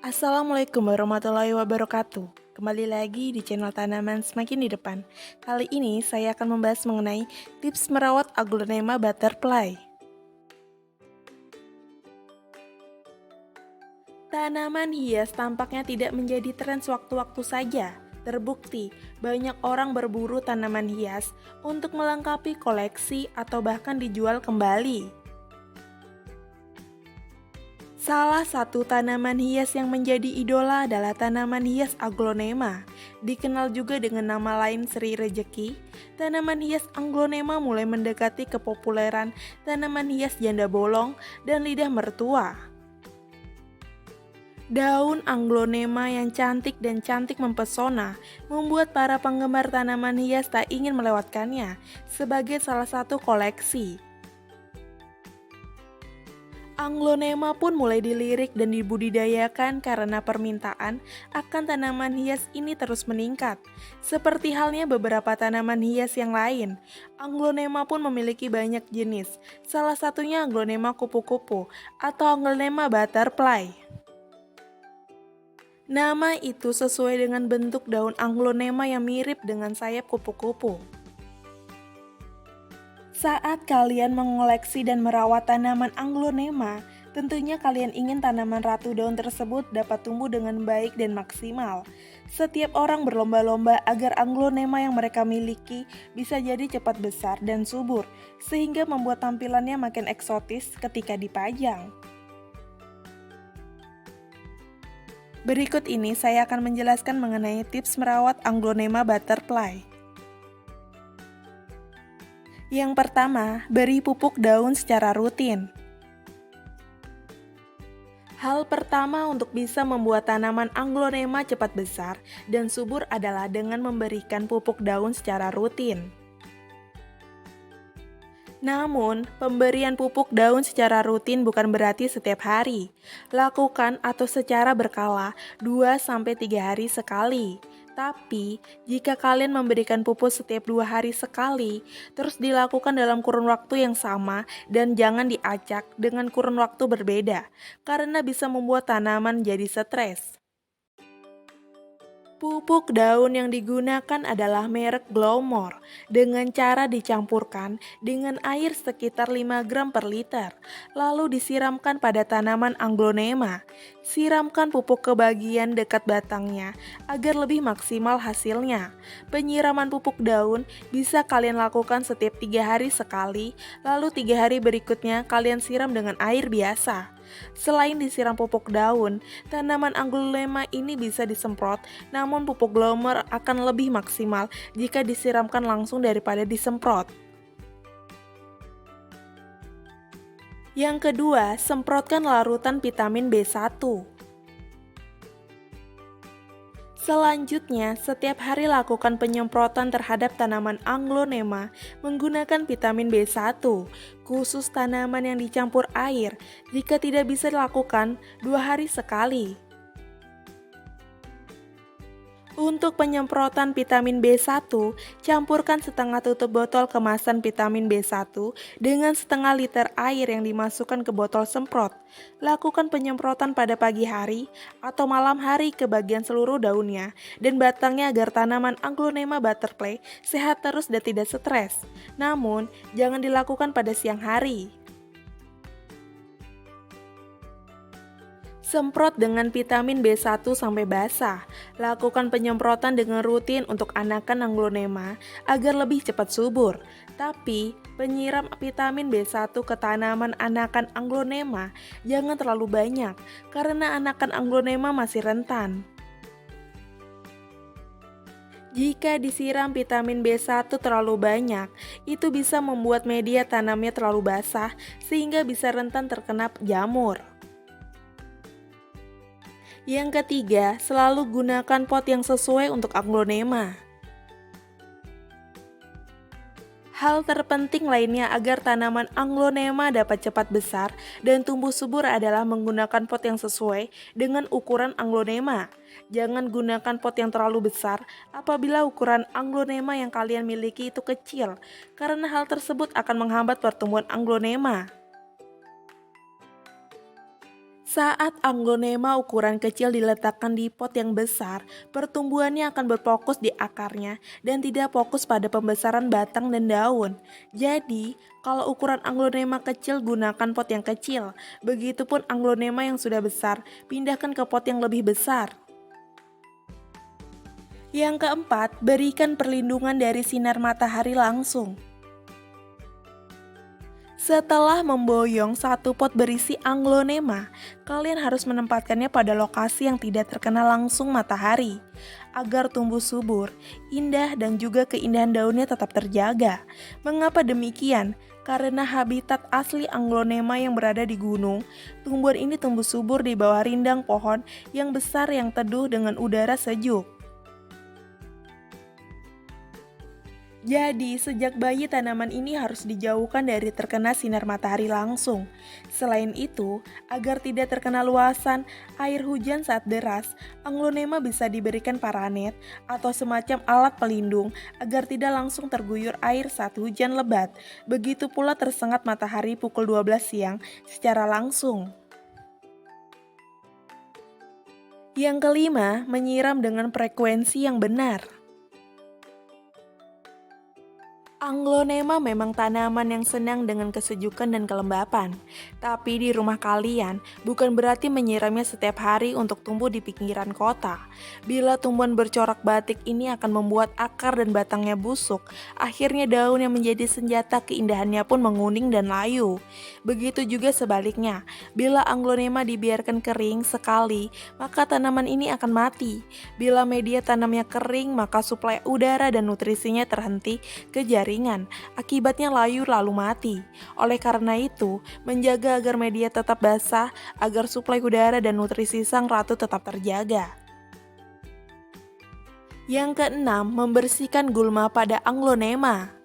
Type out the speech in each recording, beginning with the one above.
Assalamualaikum warahmatullahi wabarakatuh. Kembali lagi di channel Tanaman Semakin di Depan. Kali ini saya akan membahas mengenai tips merawat Aglonema butterfly. Tanaman hias tampaknya tidak menjadi tren sewaktu-waktu saja. Terbukti, banyak orang berburu tanaman hias untuk melengkapi koleksi atau bahkan dijual kembali. Salah satu tanaman hias yang menjadi idola adalah tanaman hias Aglonema. Dikenal juga dengan nama lain Sri Rejeki, tanaman hias Aglonema mulai mendekati kepopuleran tanaman hias janda bolong dan lidah mertua. Daun Aglonema yang cantik dan cantik mempesona membuat para penggemar tanaman hias tak ingin melewatkannya sebagai salah satu koleksi. Aglonema pun mulai dilirik dan dibudidayakan karena permintaan akan tanaman hias ini terus meningkat. Seperti halnya beberapa tanaman hias yang lain, Aglonema pun memiliki banyak jenis. Salah satunya Aglonema kupu-kupu atau Aglonema butterfly. Nama itu sesuai dengan bentuk daun Aglonema yang mirip dengan sayap kupu-kupu. Saat kalian mengoleksi dan merawat tanaman Aglonema, tentunya kalian ingin tanaman ratu daun tersebut dapat tumbuh dengan baik dan maksimal. Setiap orang berlomba-lomba agar Aglonema yang mereka miliki bisa jadi cepat besar dan subur, sehingga membuat tampilannya makin eksotis ketika dipajang. Berikut ini saya akan menjelaskan mengenai tips merawat Aglonema butterfly. Yang pertama, beri pupuk daun secara rutin. Hal pertama untuk bisa membuat tanaman Aglonema cepat besar dan subur adalah dengan memberikan pupuk daun secara rutin. Namun, pemberian pupuk daun secara rutin bukan berarti setiap hari. Lakukan atau secara berkala 2-3 hari sekali. Tapi, jika kalian memberikan pupuk setiap 2 hari sekali, terus dilakukan dalam kurun waktu yang sama dan jangan diacak dengan kurun waktu berbeda, karena bisa membuat tanaman jadi stres. Pupuk daun yang digunakan adalah merek Glowmore dengan cara dicampurkan dengan air sekitar 5 gram per liter, lalu disiramkan pada tanaman Aglonema. Siramkan pupuk ke bagian dekat batangnya agar lebih maksimal hasilnya. Penyiraman pupuk daun bisa kalian lakukan setiap 3 hari sekali, lalu 3 hari berikutnya kalian siram dengan air biasa. Selain disiram pupuk daun, tanaman Aglonema ini bisa disemprot, namun pupuk Glowmore akan lebih maksimal jika disiramkan langsung daripada disemprot. Yang kedua, semprotkan larutan vitamin B1. Selanjutnya, setiap hari lakukan penyemprotan terhadap tanaman Aglonema menggunakan vitamin B1, khusus tanaman yang dicampur air. Jika tidak bisa dilakukan, 2 hari sekali. Untuk penyemprotan vitamin B1, campurkan setengah tutup botol kemasan vitamin B1 dengan setengah liter air yang dimasukkan ke botol semprot. Lakukan penyemprotan pada pagi hari atau malam hari ke bagian seluruh daunnya dan batangnya agar tanaman Aglonema butterfly sehat terus dan tidak stres. Namun, jangan dilakukan pada siang hari. Semprot dengan vitamin B1 sampai basah. Lakukan penyemprotan dengan rutin untuk anakan Aglonema agar lebih cepat subur. Tapi, penyiram vitamin B1 ke tanaman anakan Aglonema jangan terlalu banyak karena anakan Aglonema masih rentan. Jika disiram vitamin B1 terlalu banyak, itu bisa membuat media tanamnya terlalu basah sehingga bisa rentan terkena jamur. Yang ketiga, selalu gunakan pot yang sesuai untuk Aglonema. Hal terpenting lainnya agar tanaman Aglonema dapat cepat besar dan tumbuh subur adalah menggunakan pot yang sesuai dengan ukuran Aglonema. Jangan gunakan pot yang terlalu besar apabila ukuran Aglonema yang kalian miliki itu kecil, karena hal tersebut akan menghambat pertumbuhan Aglonema. Saat Anglonema ukuran kecil diletakkan di pot yang besar, pertumbuhannya akan berfokus di akarnya dan tidak fokus pada pembesaran batang dan daun. Jadi, kalau ukuran Anglonema kecil gunakan pot yang kecil. Begitupun Anglonema yang sudah besar, pindahkan ke pot yang lebih besar. Yang keempat, berikan perlindungan dari sinar matahari langsung. Setelah memboyong satu pot berisi Anglonema, kalian harus menempatkannya pada lokasi yang tidak terkena langsung matahari, agar tumbuh subur, indah dan juga keindahan daunnya tetap terjaga. Mengapa demikian? Karena habitat asli Anglonema yang berada di gunung, tumbuhan ini tumbuh subur di bawah rindang pohon yang besar yang teduh dengan udara sejuk. Jadi, sejak bayi tanaman ini harus dijauhkan dari terkena sinar matahari langsung. Selain itu, agar tidak terkena luasan air hujan saat deras, Anglonema bisa diberikan paranet atau semacam alat pelindung agar tidak langsung terguyur air saat hujan lebat. Begitu pula tersengat matahari pukul 12 siang secara langsung. Yang kelima, menyiram dengan frekuensi yang benar. Anglonema memang tanaman yang senang dengan kesejukan dan kelembapan. Tapi di rumah kalian bukan berarti menyiramnya setiap hari untuk tumbuh di pinggiran kota. Bila tumbuhan bercorak batik ini akan membuat akar dan batangnya busuk, akhirnya daun yang menjadi senjata keindahannya pun menguning dan layu. Begitu juga sebaliknya, bila Anglonema dibiarkan kering sekali, maka tanaman ini akan mati. Bila media tanamnya kering, maka suplai udara dan nutrisinya terhenti ke jaringan, akibatnya layu lalu mati. Oleh karena itu, menjaga agar media tetap basah, agar suplai udara dan nutrisi sang ratu tetap terjaga. Yang keenam, membersihkan gulma pada Anglonema.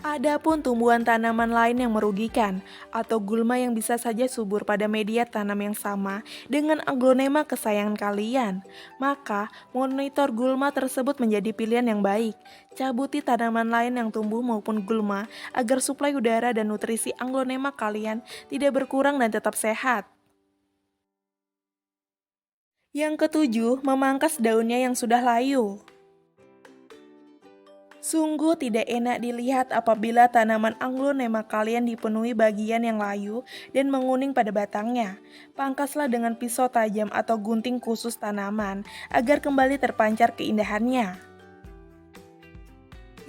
Adapun tumbuhan tanaman lain yang merugikan atau gulma yang bisa saja subur pada media tanam yang sama dengan Anglonema kesayangan kalian, maka monitor gulma tersebut menjadi pilihan yang baik. Cabuti tanaman lain yang tumbuh maupun gulma agar suplai udara dan nutrisi Anglonema kalian tidak berkurang dan tetap sehat. Yang ketujuh, memangkas daunnya yang sudah layu. Sungguh tidak enak dilihat apabila tanaman Anglonema kalian dipenuhi bagian yang layu dan menguning pada batangnya. Pangkaslah dengan pisau tajam atau gunting khusus tanaman agar kembali terpancar keindahannya.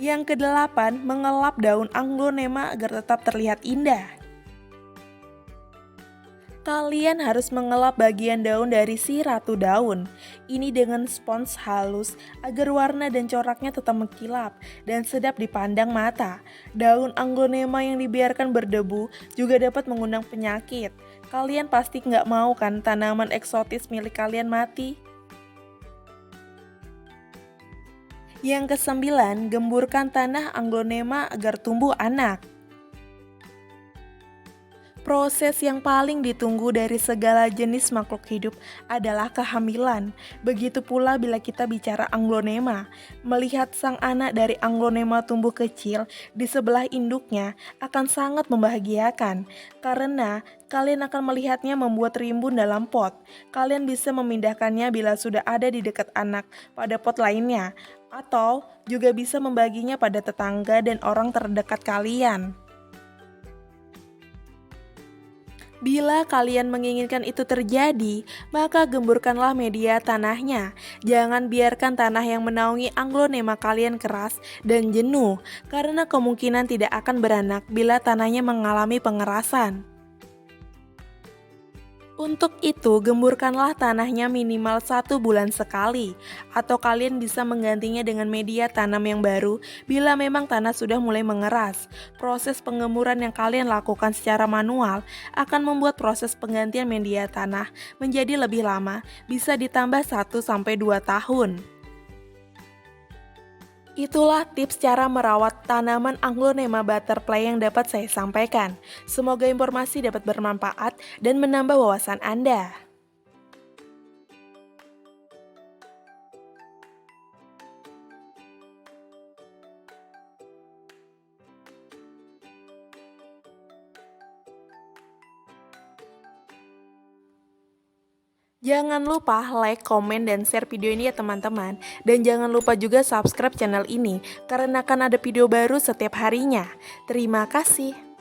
Yang kedelapan, mengelap daun Anglonema agar tetap terlihat indah. Kalian harus mengelap bagian daun dari si ratu daun. Ini dengan spons halus agar warna dan coraknya tetap mengkilap dan sedap dipandang mata. Daun Anglonema yang dibiarkan berdebu juga dapat mengundang penyakit. Kalian pasti nggak mau kan tanaman eksotis milik kalian mati? Yang kesembilan, gemburkan tanah Anglonema agar tumbuh anak. Proses yang paling ditunggu dari segala jenis makhluk hidup adalah kehamilan. Begitu pula bila kita bicara Anglonema. Melihat sang anak dari Anglonema tumbuh kecil di sebelah induknya akan sangat membahagiakan. Karena kalian akan melihatnya membuat rimbun dalam pot. Kalian bisa memindahkannya bila sudah ada di dekat anak pada pot lainnya. Atau juga bisa membaginya pada tetangga dan orang terdekat kalian. Bila kalian menginginkan itu terjadi, maka gemburkanlah media tanahnya. Jangan biarkan tanah yang menaungi Anglonema kalian keras dan jenuh, karena kemungkinan tidak akan beranak bila tanahnya mengalami pengerasan. Untuk itu, gemburkanlah tanahnya minimal 1 bulan sekali, atau kalian bisa menggantinya dengan media tanam yang baru bila memang tanah sudah mulai mengeras. Proses pengemburan yang kalian lakukan secara manual akan membuat proses penggantian media tanah menjadi lebih lama, bisa ditambah 1 sampai 2 tahun. Itulah tips cara merawat tanaman Anglonema butterfly yang dapat saya sampaikan. Semoga informasi dapat bermanfaat dan menambah wawasan Anda. Jangan lupa like, komen, dan share video ini ya teman-teman. Dan jangan lupa juga subscribe channel ini karena akan ada video baru setiap harinya. Terima kasih.